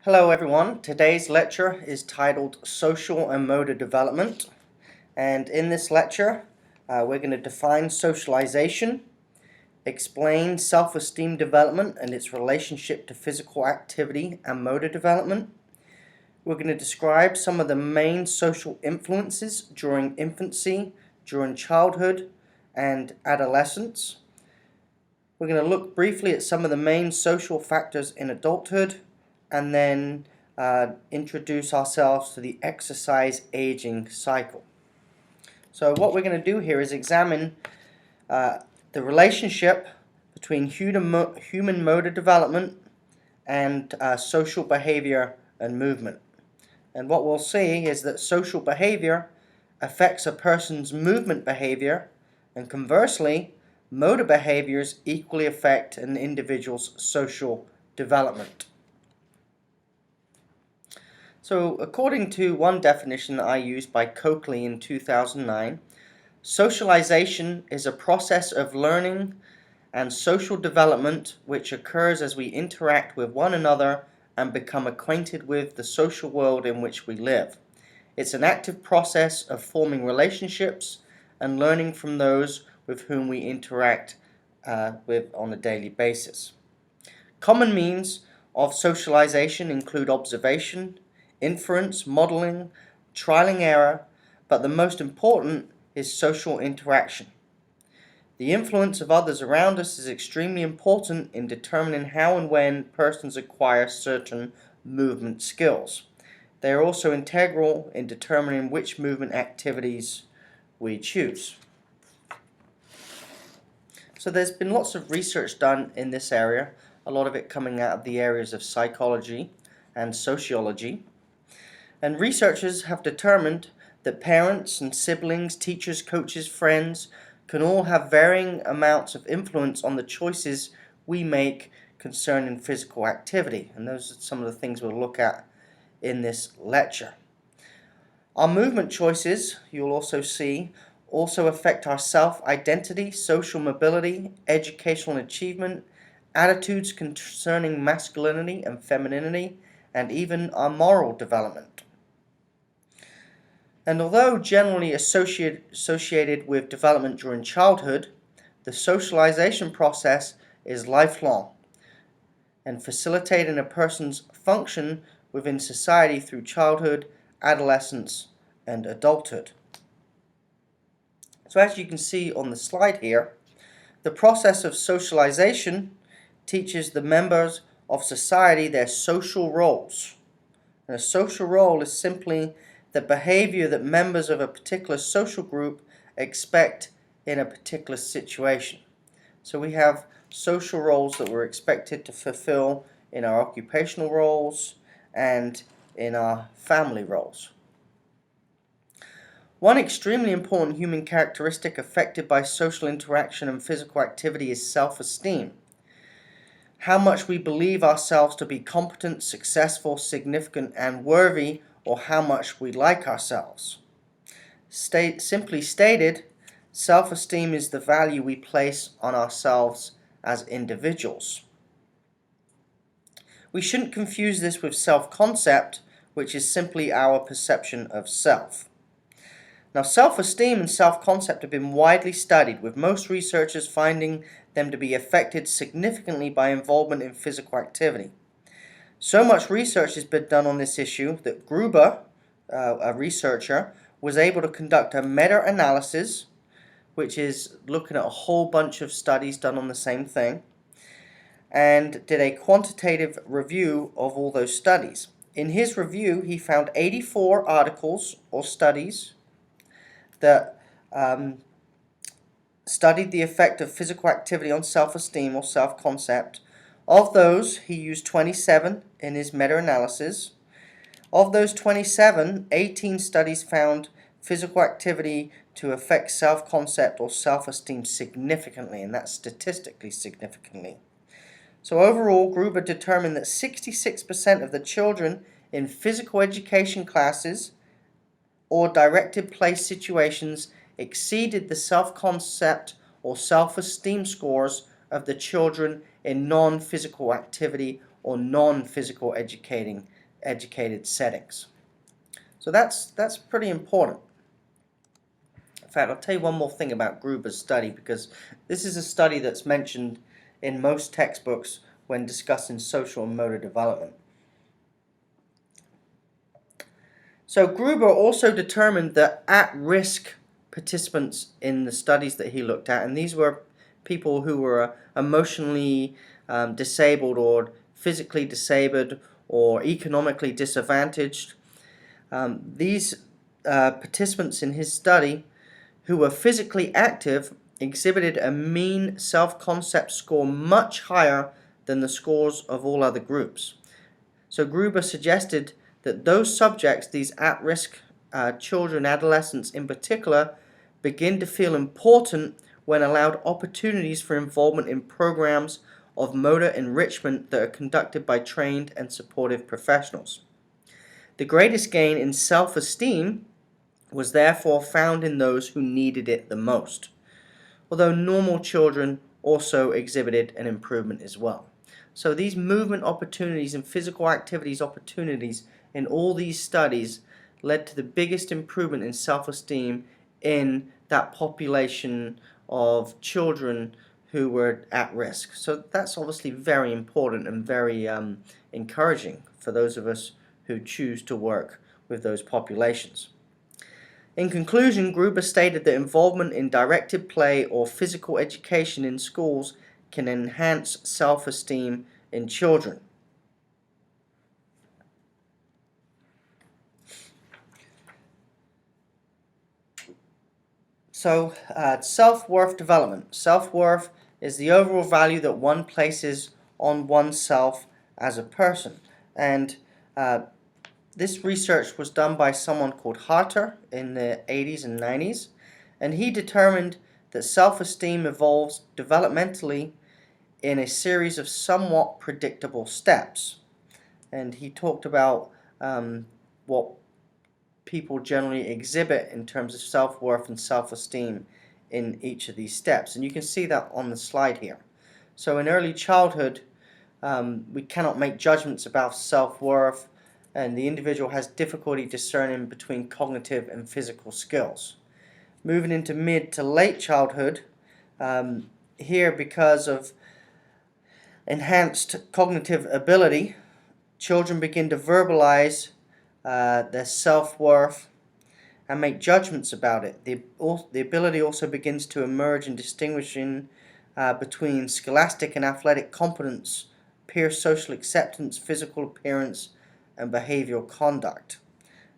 Hello everyone, today's lecture is titled Social and Motor Development, and in this lecture we're going to define socialization, explain self-esteem development and its relationship to physical activity and motor development. We're going to describe some of the main social influences during infancy, during childhood and adolescence. We're going to look briefly at some of the main social factors in adulthood, and then introduce ourselves to the exercise aging cycle. So what we're going to do here is examine the relationship between human motor development and social behavior and movement. And what we'll see is that social behavior affects a person's movement behavior, and conversely, motor behaviors equally affect an individual's social development. So according to one definition that I used by Coakley in 2009, socialization is a process of learning and social development which occurs as we interact with one another and become acquainted with the social world in which we live. It's an active process of forming relationships and learning from those with whom we interact with on a daily basis. Common means of socialization include observation, inference, modeling, trial and error, but the most important is social interaction. The influence of others around us is extremely important in determining how and when persons acquire certain movement skills. They are also integral in determining which movement activities we choose. So there's been lots of research done in this area, a lot of it coming out of the areas of psychology and sociology. And researchers have determined that parents and siblings, teachers, coaches, friends can all have varying amounts of influence on the choices we make concerning physical activity. And those are some of the things we'll look at in this lecture. Our movement choices, you'll also see, also affect our self-identity, social mobility, educational achievement, attitudes concerning masculinity and femininity, and even our moral development. And although generally associated with development during childhood, the socialization process is lifelong and facilitating a person's function within society through childhood, adolescence, and adulthood. So as you can see on the slide here, the process of socialization teaches the members of society their social roles. And a social role is simply the behavior that members of a particular social group expect in a particular situation. So we have social roles that we're expected to fulfill in our occupational roles and in our family roles. One extremely important human characteristic affected by social interaction and physical activity is self-esteem. How much we believe ourselves to be competent, successful, significant, and worthy, or how much we like ourselves. Simply stated, self-esteem is the value we place on ourselves as individuals. We shouldn't confuse this with self-concept, which is simply our perception of self. Now, self-esteem and self-concept have been widely studied, with most researchers finding them to be affected significantly by involvement in physical activity. So much research has been done on this issue that Gruber, a researcher, was able to conduct a meta-analysis, which is looking at a whole bunch of studies done on the same thing, and did a quantitative review of all those studies. In his review, he found 84 articles or studies that studied the effect of physical activity on self-esteem or self-concept. Of those, he used 27 in his meta-analysis. Of those 27, 18 studies found physical activity to affect self-concept or self-esteem significantly, and that's statistically significantly. So overall, Gruber determined that 66% of the children in physical education classes or directed play situations exceeded the self-concept or self-esteem scores of the children in non-physical activity or non-physical educating educated settings. So that's pretty important. In fact, I'll tell you one more thing about Gruber's study, because this is a study that's mentioned in most textbooks when discussing social and motor development. So Gruber also determined that at-risk participants in the studies that he looked at, and these were people who were emotionally disabled or physically disabled or economically disadvantaged. These participants in his study who were physically active exhibited a mean self-concept score much higher than the scores of all other groups. So Gruber suggested that those subjects, these at-risk children, adolescents in particular, begin to feel important when allowed opportunities for involvement in programs of motor enrichment that are conducted by trained and supportive professionals. The greatest gain in self-esteem was therefore found in those who needed it the most, although normal children also exhibited an improvement as well. So these movement opportunities and physical activities opportunities in all these studies led to the biggest improvement in self-esteem in that population of children who were at risk. So that's obviously very important and very encouraging for those of us who choose to work with those populations. In conclusion, Gruber stated that involvement in directed play or physical education in schools can enhance self-esteem in children. So, self-worth development. Self-worth is the overall value that one places on oneself as a person. And this research was done by someone called Harter in the 80s and 90s. And he determined that self-esteem evolves developmentally in a series of somewhat predictable steps. And he talked about what people generally exhibit in terms of self-worth and self-esteem in each of these steps. And you can see that on the slide here. So in early childhood, we cannot make judgments about self-worth, and the individual has difficulty discerning between cognitive and physical skills. Moving into mid to late childhood, here because of enhanced cognitive ability, children begin to verbalize their self-worth and make judgments about it. The ability also begins to emerge in distinguishing between scholastic and athletic competence, peer social acceptance, physical appearance, and behavioral conduct.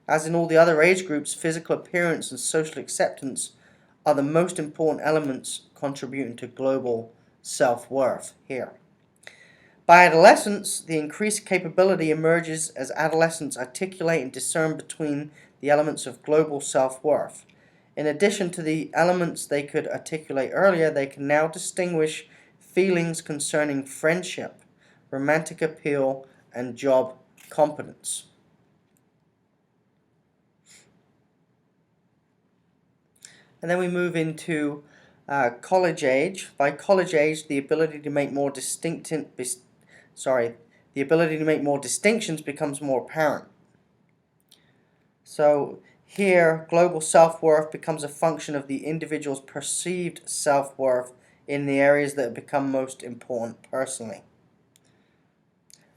As in all the other age groups, physical appearance and social acceptance are the most important elements contributing to global self-worth here. By adolescence, the increased capability emerges as adolescents articulate and discern between the elements of global self-worth. In addition to the elements they could articulate earlier, they can now distinguish feelings concerning friendship, romantic appeal, and job competence. And then we move into college age. By college age, the ability to make more distinctions becomes more apparent. So here, global self-worth becomes a function of the individual's perceived self-worth in the areas that become most important personally.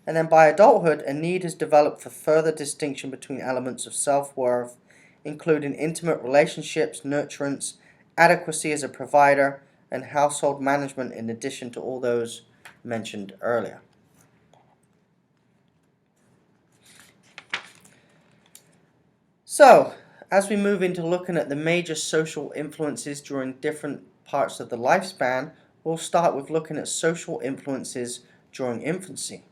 And then by adulthood, a need has developed for further distinction between elements of self-worth, including intimate relationships, nurturance, adequacy as a provider, and household management, in addition to all those mentioned earlier. So, as we move into looking at the major social influences during different parts of the lifespan, we'll start with looking at social influences during infancy.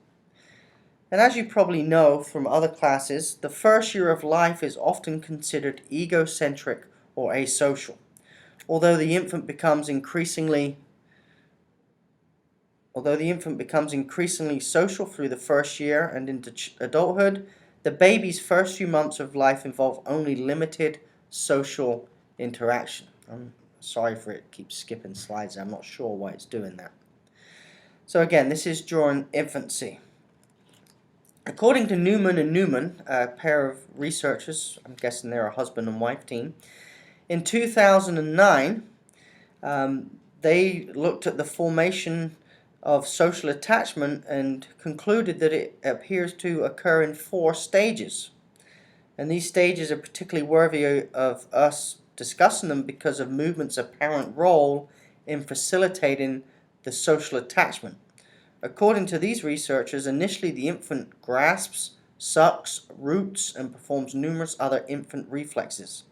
And as you probably know from other classes, the first year of life is often considered egocentric or asocial. Although the infant becomes increasingly social through the first year and into adulthood, the baby's first few months of life involve only limited social interaction. I'm sorry for it keeps skipping slides. I'm not sure why it's doing that. So again, this is during infancy. According to Newman and Newman, a pair of researchers, I'm guessing they're a husband and wife team, in 2009, they looked at the formation of social attachment and concluded that it appears to occur in 4 stages. And these stages are particularly worthy of us discussing them because of movement's apparent role in facilitating the social attachment. According to these researchers, initially the infant grasps, sucks, roots, and performs numerous other infant reflexes.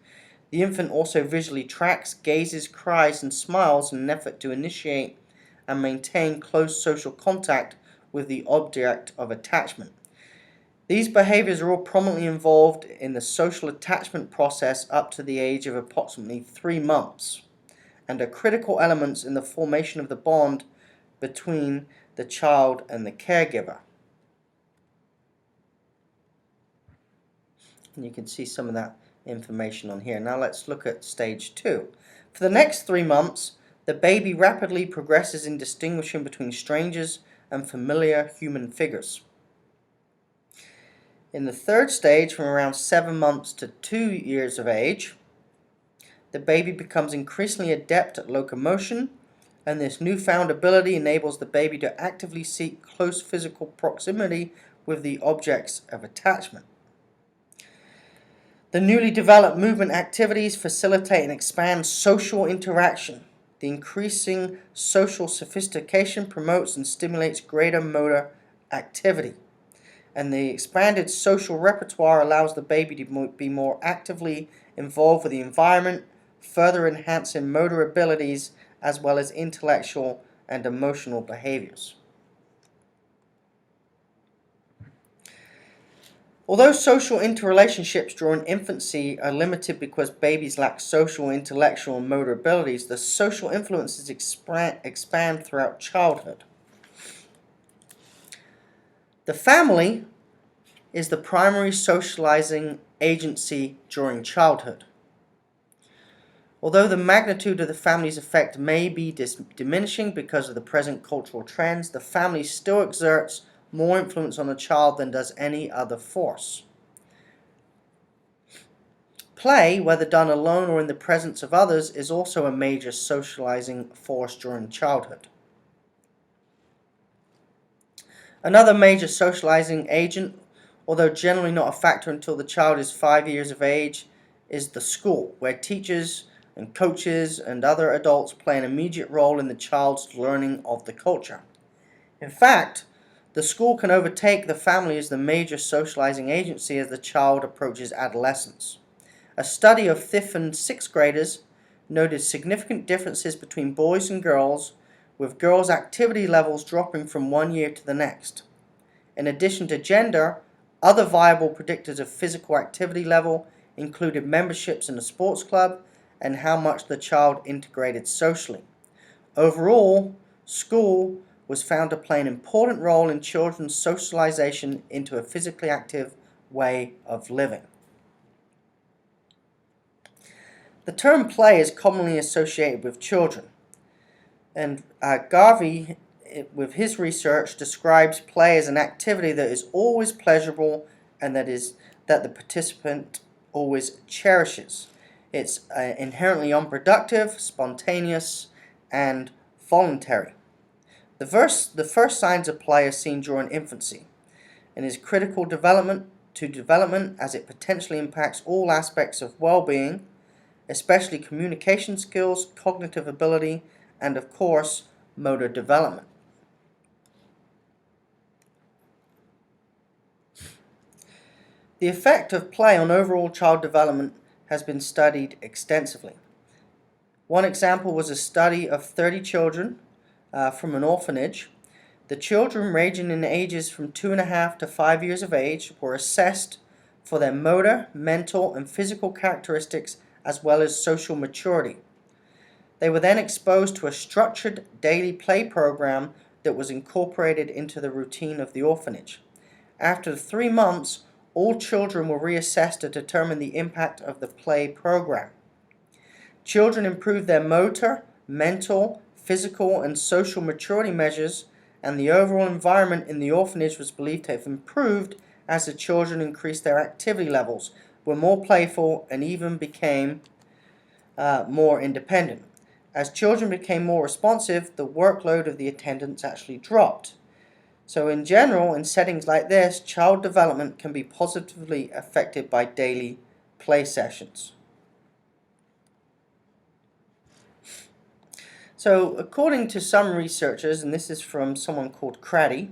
The infant also visually tracks, gazes, cries, and smiles in an effort to initiate and maintain close social contact with the object of attachment. These behaviors are all prominently involved in the social attachment process up to the age of approximately 3 months and are critical elements in the formation of the bond between the child and the caregiver. And you can see some of that information on here. Now let's look at stage 2. For the next 3 months, the baby rapidly progresses in distinguishing between strangers and familiar human figures. In the 3rd stage, from around 7 months to 2 years of age, the baby becomes increasingly adept at locomotion, and this newfound ability enables the baby to actively seek close physical proximity with the objects of attachment. The newly developed movement activities facilitate and expand social interaction. The increasing social sophistication promotes and stimulates greater motor activity. And the expanded social repertoire allows the baby to be more actively involved with the environment, further enhancing motor abilities as well as intellectual and emotional behaviors. Although social interrelationships during infancy are limited because babies lack social, intellectual, and motor abilities, the social influences expand throughout childhood. The family is the primary socializing agency during childhood. Although the magnitude of the family's effect may be diminishing because of the present cultural trends, the family still exerts more influence on a child than does any other force. Play, whether done alone or in the presence of others, is also a major socializing force during childhood. Another major socializing agent, although generally not a factor until the child is 5 years of age, is the school, where teachers and coaches and other adults play an immediate role in the child's learning of the culture. In fact, the school can overtake the family as the major socializing agency as the child approaches adolescence. A study of 5th and 6th graders noted significant differences between boys and girls, with girls' activity levels dropping from one year to the next. In addition to gender, other viable predictors of physical activity level included memberships in a sports club and how much the child integrated socially. Overall, school was found to play an important role in children's socialization into a physically active way of living. The term play is commonly associated with children, and Garvey, with his research, describes play as an activity that is always pleasurable and that the participant always cherishes. It's inherently unproductive, spontaneous, and voluntary. The first signs of play are seen during infancy and is critical to development as it potentially impacts all aspects of well-being, especially communication skills, cognitive ability, and of course, motor development. The effect of play on overall child development has been studied extensively. One example was a study of 30 children from an orphanage. The children, ranging in ages from 2.5 to 5 years of age, were assessed for their motor, mental, and physical characteristics as well as social maturity. They were then exposed to a structured daily play program that was incorporated into the routine of the orphanage. After 3 months, all children were reassessed to determine the impact of the play program. Children improved their motor, mental, physical, and social maturity measures, and the overall environment in the orphanage was believed to have improved as the children increased their activity levels, were more playful, and even became more independent. As children became more responsive, the workload of the attendants actually dropped. So in general, in settings like this, child development can be positively affected by daily play sessions. So according to some researchers, and this is from someone called Craddy,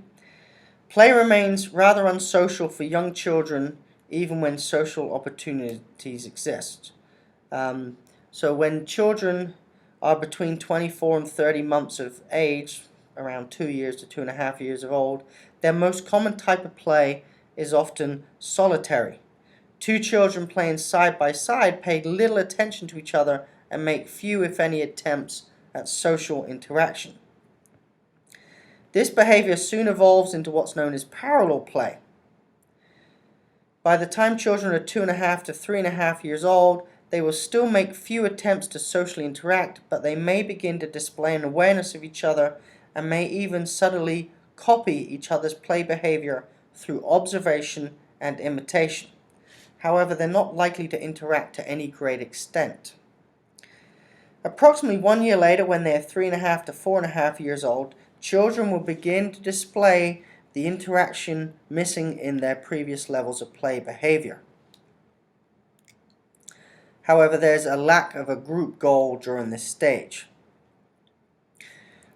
play remains rather unsocial for young children even when social opportunities exist. So when children are between 24 and 30 months of age, around 2 years to 2.5 years of old, their most common type of play is often solitary. Two children playing side by side pay little attention to each other and make few, if any, attempts at social interaction. This behavior soon evolves into what's known as parallel play. By the time children are 2.5 to 3.5 years old, they will still make few attempts to socially interact, but they may begin to display an awareness of each other and may even subtly copy each other's play behavior through observation and imitation. However, they're not likely to interact to any great extent. Approximately 1 year later, when they're 3.5 to 4.5 years old, children will begin to display the interaction missing in their previous levels of play behavior. However, there's a lack of a group goal during this stage.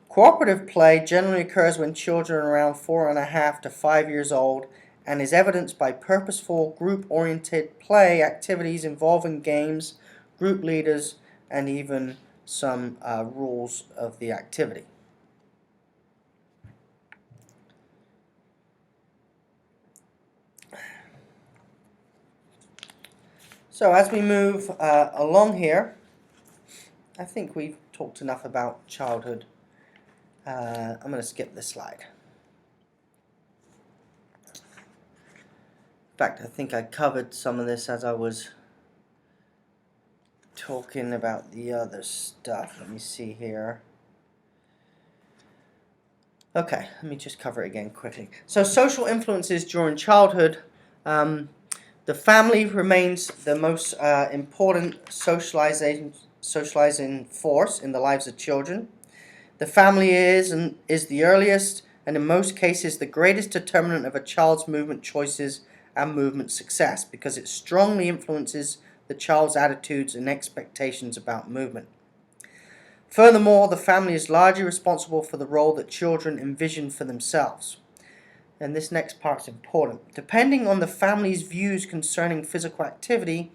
Cooperative play generally occurs when children are around 4.5 to 5 years old and is evidenced by purposeful, group-oriented play activities involving games, group leaders, and even some rules of the activity. So as we move along here, I think we've talked enough about childhood. I'm going to skip this slide. In fact, I think I covered some of this as I was talking about the other stuff. Let me see here. Okay, let me just cover it again quickly. So social influences during childhood. The family remains the most important socializing force in the lives of children. The family is the earliest and in most cases the greatest determinant of a child's movement choices and movement success because it strongly influences the child's attitudes and expectations about movement. Furthermore, the family is largely responsible for the role that children envision for themselves. And this next part is important. Depending on the family's views concerning physical activity,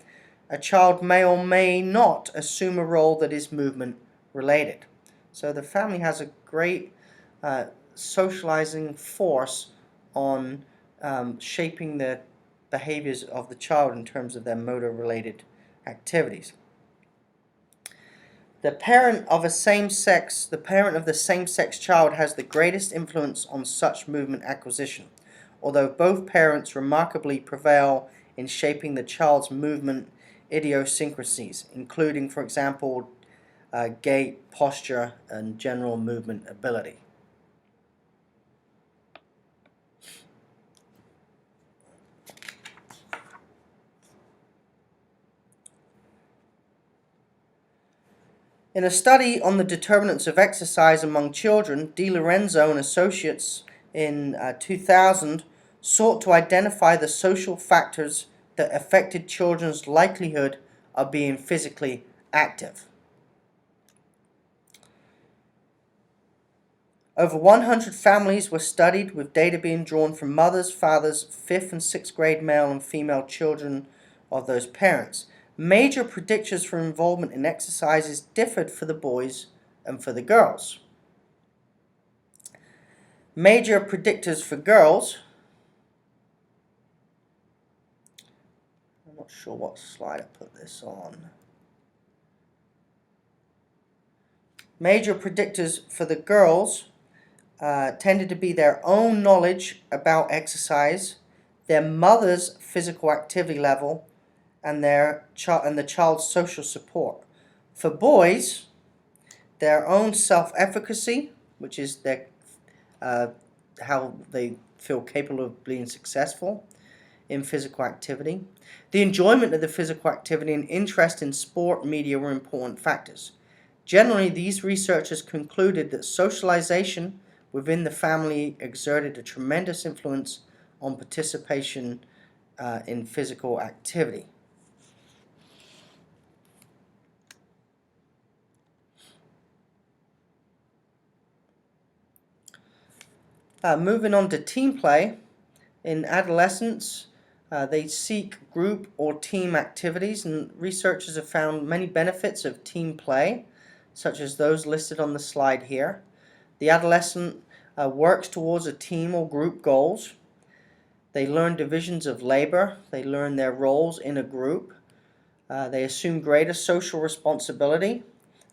a child may or may not assume a role that is movement related. So the family has a great socializing force on shaping the behaviors of the child in terms of their motor related activities. The parent of the same-sex child has the greatest influence on such movement acquisition, although both parents remarkably prevail in shaping the child's movement idiosyncrasies, including, for example, gait, posture, and general movement ability. In a study on the determinants of exercise among children, Di Lorenzo and associates in 2000 sought to identify the social factors that affected children's likelihood of being physically active. Over 100 families were studied, with data being drawn from mothers, fathers, 5th and 6th grade male and female children of those parents. Major predictors for involvement in exercises differed for the boys and for the girls. Major predictors for girls, I'm not sure what slide I put this on. Major predictors for the girls tended to be their own knowledge about exercise, their mother's physical activity level, and the child's social support. For boys, their own self-efficacy, which is their how they feel capable of being successful in physical activity. The enjoyment of the physical activity and interest in sport media were important factors. Generally, these researchers concluded that socialization within the family exerted a tremendous influence on participation in physical activity. Moving on to team play. In adolescence, they seek group or team activities, and researchers have found many benefits of team play, such as those listed on the slide here. The adolescent works towards a team or group goals. They learn divisions of labor. They learn their roles in a group. They assume greater social responsibility,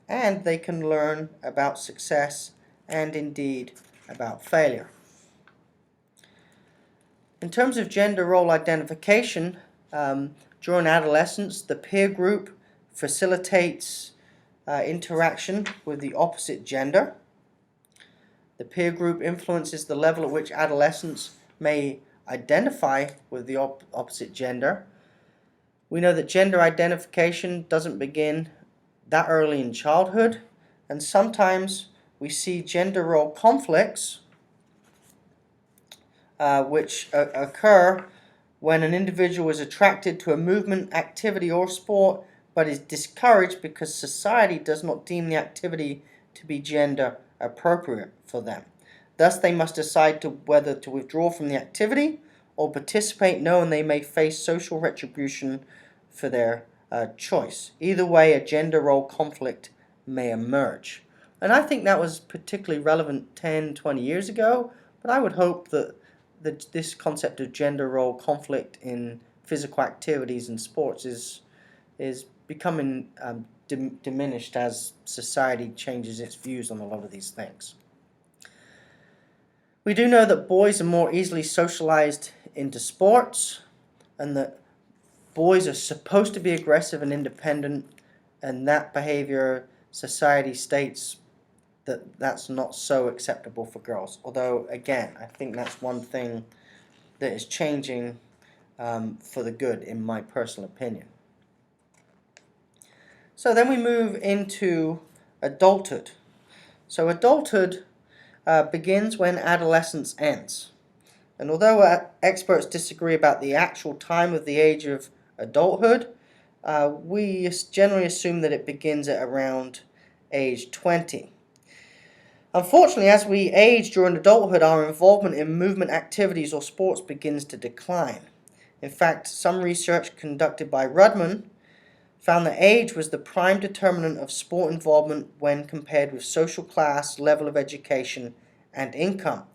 and they can learn about success and indeed about failure. In terms of gender role identification, during adolescence, the peer group facilitates interaction with the opposite gender. The peer group influences the level at which adolescents may identify with the opposite gender. We know that gender identification doesn't begin that early in childhood, and sometimes we see gender role conflicts which occur when an individual is attracted to a movement, activity, or sport, but is discouraged because society does not deem the activity to be gender appropriate for them. Thus, they must decide whether to withdraw from the activity or participate, knowing they may face social retribution for their choice. Either way, a gender role conflict may emerge. And I think that was particularly relevant 10, 20 years ago, but I would hope that this concept of gender role conflict in physical activities and sports is becoming diminished as society changes its views on a lot of these things. We do know that boys are more easily socialized into sports, and that boys are supposed to be aggressive and independent, and that behavior society states that that's not so acceptable for girls. Although, again, I think that's one thing that is changing for the good, in my personal opinion. So then we move into adulthood. So adulthood begins when adolescence ends. And although experts disagree about the actual time of the age of adulthood, we generally assume that it begins at around age 20. Unfortunately, as we age during adulthood, our involvement in movement activities or sports begins to decline. In fact, some research conducted by Rudman found that age was the prime determinant of sport involvement when compared with social class, level of education, and income.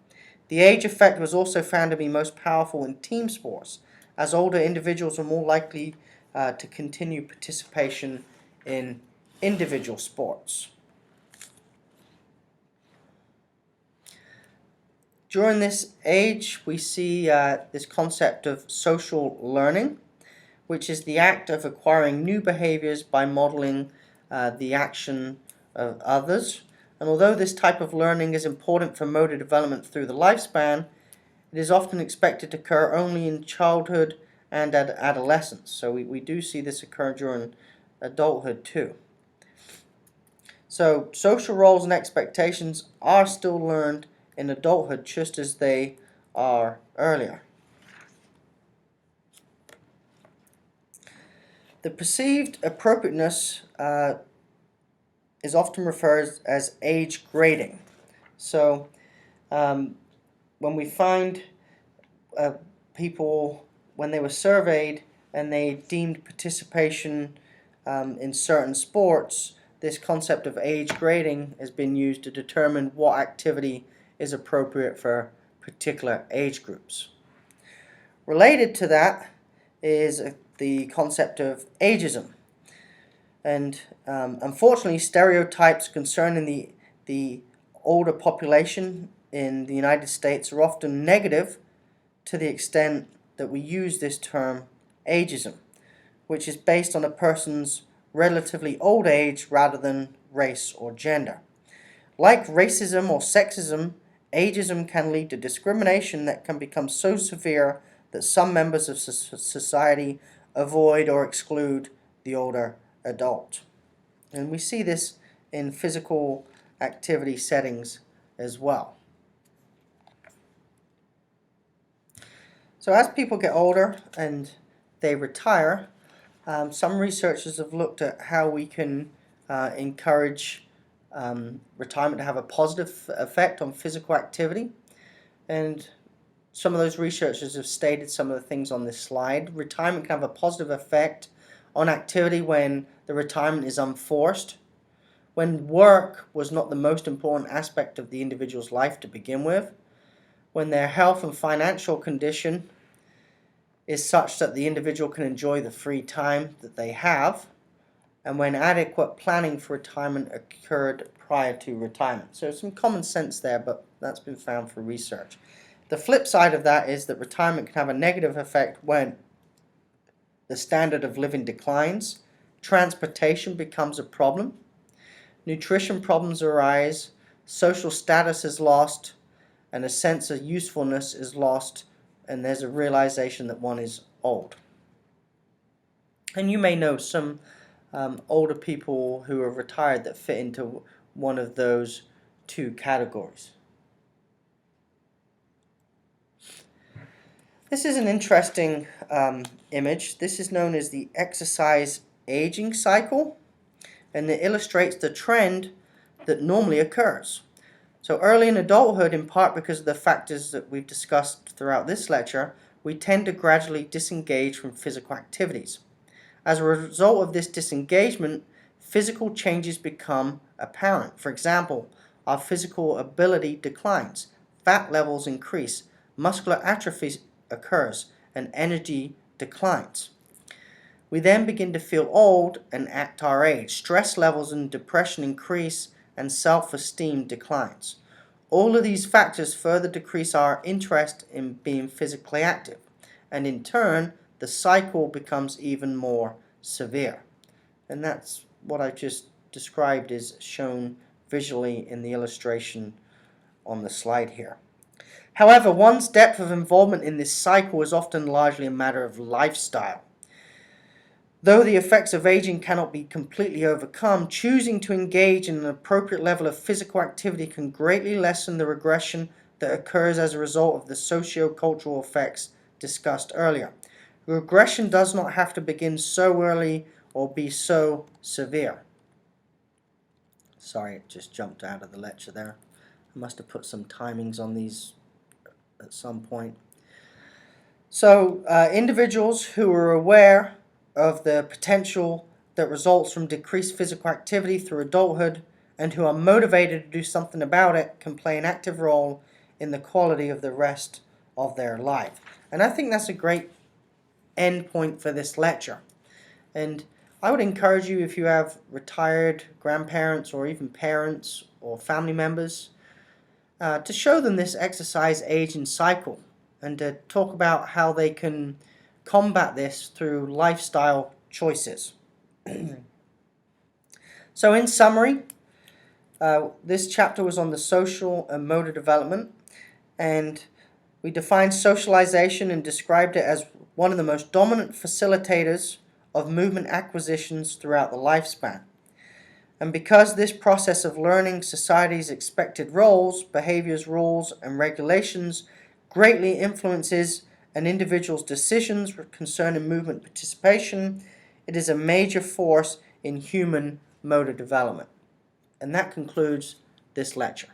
The age effect was also found to be most powerful in team sports, as older individuals are more likely to continue participation in individual sports. During this age, we see this concept of social learning, which is the act of acquiring new behaviors by modeling the action of others. And although this type of learning is important for motor development through the lifespan, it is often expected to occur only in childhood and adolescence. So we do see this occur during adulthood too. So social roles and expectations are still learned in adulthood just as they are earlier. The perceived appropriateness is often referred as age grading. So when we find people, when they were surveyed and they deemed participation in certain sports, this concept of age grading has been used to determine what activity is appropriate for particular age groups. Related to that is the concept of ageism. And unfortunately, stereotypes concerning the older population in the United States are often negative to the extent that we use this term ageism, which is based on a person's relatively old age rather than race or gender. Like racism or sexism, ageism can lead to discrimination that can become so severe that some members of society avoid or exclude the older adult. And we see this in physical activity settings as well. So as people get older and they retire, some researchers have looked at how we can encourage retirement to have a positive effect on physical activity. And some of those researchers have stated some of the things on this slide. Retirement can have a positive effect on activity when the retirement is unforced, when work was not the most important aspect of the individual's life to begin with, when their health and financial condition is such that the individual can enjoy the free time that they have, and when adequate planning for retirement occurred prior to retirement. So some common sense there, but that's been found through research. The flip side of that is that retirement can have a negative effect when the standard of living declines, transportation becomes a problem, nutrition problems arise, social status is lost, and a sense of usefulness is lost, and there's a realization that one is old. And you may know some older people who are retired that fit into one of those two categories. This is an interesting image. This is known as the exercise aging cycle, and it illustrates the trend that normally occurs. So early in adulthood, in part because of the factors that we've discussed throughout this lecture, we tend to gradually disengage from physical activities. As a result of this disengagement, physical changes become apparent. For example, our physical ability declines, fat levels increase, muscular atrophy occurs, and energy declines. We then begin to feel old and act our age. Stress levels and depression increase, and self-esteem declines. All of these factors further decrease our interest in being physically active, and in turn, the cycle becomes even more severe. And that's what I just described is shown visually in the illustration on the slide here. However, one's depth of involvement in this cycle is often largely a matter of lifestyle. Though the effects of aging cannot be completely overcome, choosing to engage in an appropriate level of physical activity can greatly lessen the regression that occurs as a result of the socio-cultural effects discussed earlier. Regression does not have to begin so early or be so severe. Sorry, it just jumped out of the lecture there. I must have put some timings on these at some point. So individuals who are aware of the potential that results from decreased physical activity through adulthood and who are motivated to do something about it can play an active role in the quality of the rest of their life. And I think that's a great end point for this lecture. And I would encourage you, if you have retired grandparents or even parents or family members, to show them this exercise aging cycle and to talk about how they can combat this through lifestyle choices. So in summary, this chapter was on the social and motor development, and we defined socialization and described it as one of the most dominant facilitators of movement acquisitions throughout the lifespan. And because this process of learning society's expected roles, behaviors, rules, and regulations greatly influences an individual's decisions concerning movement participation, it is a major force in human motor development. And that concludes this lecture.